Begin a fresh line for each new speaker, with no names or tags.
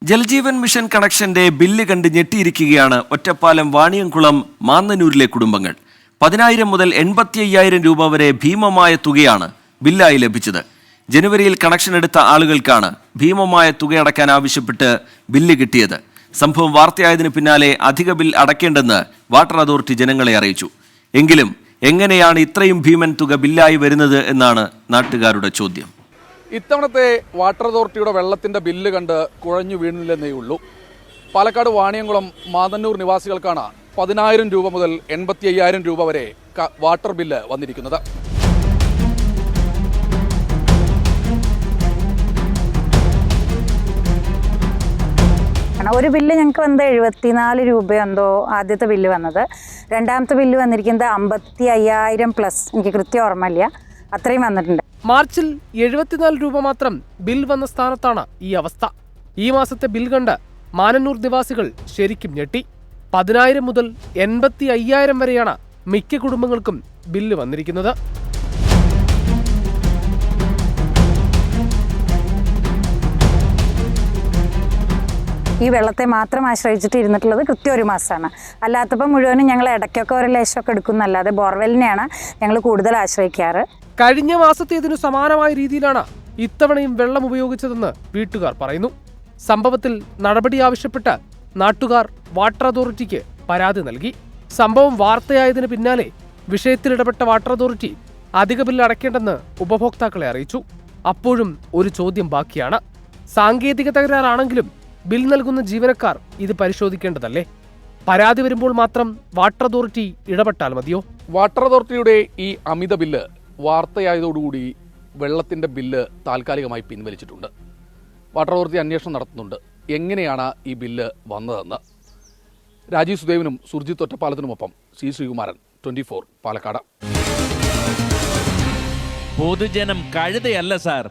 Jal Jeevan mission കണക്ഷന്റെ bill കണ്ട് ഞെട്ടിയിരിക്കുകയാണ് ഒറ്റപ്പാലം വാണിയംകുളം മാന്നന്നൂരിലെ കുടുംബങ്ങൾ. 10,000 മുതൽ 85,000 രൂപ വരെ ഭീമമായ തുകയാണ് ബില്ലായി ലഭിച്ചത്. ജനുവരിയിൽ കണക്ഷൻ എടുത്ത ആളുകൾക്കാണ് ഭീമമായ തുകയടക്കാൻ ആവശ്യപ്പെട്ട് ബില്ല് കിട്ടിയത്. സംഭവം വാർത്തയായതിനു പിന്നാലെ അധിക ബിൽ അടയ്ക്കേണ്ടെന്ന് വാട്ടർ അതോറിറ്റി ജനങ്ങളെ അറിയിച്ചു. എങ്കിലും എങ്ങനെയാണ് ഇത്രയും ഭീമൻ തുക ബില്ലായി വരുന്നത് എന്നാണ് നാട്ടുകാരുടെ ചോദ്യം.
ഇത്തവണത്തെ വാട്ടർ അതോറിറ്റിയുടെ വെള്ളത്തിന്റെ ബില്ല് കണ്ട് കുഴഞ്ഞു വീണില്ലെന്നേ ഉള്ളൂ. പാലക്കാട് വാണിയംകുളം മാതന്നൂർ നിവാസികൾക്കാണ് 10,000 രൂപ മുതൽ 85,000 രൂപ വരെ വാട്ടർ ബില്ല് വന്നിരിക്കുന്നത്.
ഒരു ബില്ല് ഞങ്ങൾക്ക് വന്നത് 74 രൂപ എന്തോ ആദ്യത്തെ ബില്ല് വന്നത്. രണ്ടാമത്തെ ബില്ല് വന്നിരിക്കുന്നത് 55,000 പ്ലസ്, എനിക്ക് കൃത്യം ഓർമ്മയില്ല, അത്രയും വന്നിട്ടുണ്ട്.
മാർച്ചിൽ 74 രൂപ മാത്രം ബിൽ വന്ന സ്ഥാനത്താണ് ഈ അവസ്ഥ. ഈ മാസത്തെ ബിൽ കണ്ട് മാനന്നൂർ നിവാസികൾ ശരിക്കും ഞെട്ടി. 10,000 മുതൽ 85,000 വരെയാണ് മിക്ക കുടുംബങ്ങൾക്കും ബില്ല് വന്നിരിക്കുന്നത്.
ഈ വെള്ളത്തെ മാത്രം ആശ്രയിച്ചിട്ട് ഇരുന്നിട്ടുള്ളത് കൃത്യം ഒരു മാസമാണ്. അല്ലാത്തപ്പോൾ മുഴുവനും ഞങ്ങൾ ഇടയ്ക്കൊക്കെ ഒരു ലേശമൊക്കെ എടുക്കുന്നല്ലാതെ ബോർവെല്ലിനെയാണ് ഞങ്ങൾ കൂടുതൽ ആശ്രയിക്കാറ്.
കഴിഞ്ഞ മാസത്തേതിനു സമാനമായ രീതിയിലാണ് ഇത്തവണയും വെള്ളം ഉപയോഗിച്ചതെന്ന് വീട്ടുകാർ പറയുന്നു. സംഭവത്തിൽ നടപടി ആവശ്യപ്പെട്ട് നാട്ടുകാർ വാട്ടർ അതോറിറ്റിക്ക് പരാതി നൽകി. സംഭവം വാർത്തയായതിനു പിന്നാലെ വിഷയത്തിൽ ഇടപെട്ട വാട്ടർ അതോറിറ്റി അധിക ബില്ല് അടയ്ക്കേണ്ടെന്ന് ഉപഭോക്താക്കളെ അറിയിച്ചു. അപ്പോഴും ഒരു ചോദ്യം ബാക്കിയാണ്. സാങ്കേതിക തകരാറാണെങ്കിലും ബിൽ നൽകുന്ന ജീവനക്കാർ ഇത് പരിശോധിക്കേണ്ടതല്ലേ? പരാതി വരുമ്പോൾ മാത്രം വാട്ടർ അതോറിറ്റി ഇടപെട്ടാൽ മതിയോ?
വാട്ടർ അതോറിറ്റിയുടെ ഈ അമിത ബില്ല് വാർത്തയായതോടുകൂടി വെള്ളത്തിന്റെ ബില്ല് താൽക്കാലികമായി പിൻവലിച്ചിട്ടുണ്ട്. വാട്ടർ അതോറിറ്റി അന്വേഷണം നടത്തുന്നുണ്ട് എങ്ങനെയാണ് ഈ ബില്ല് വന്നതെന്ന്. രാജീവ് സുദേവനും സുർജിത്ത് ഒറ്റപ്പാലത്തിനുമൊപ്പം സി ശ്രീകുമാരൻ, 24 പാലക്കാട്.
പൊതുജനം കഴുതയല്ല സാർ.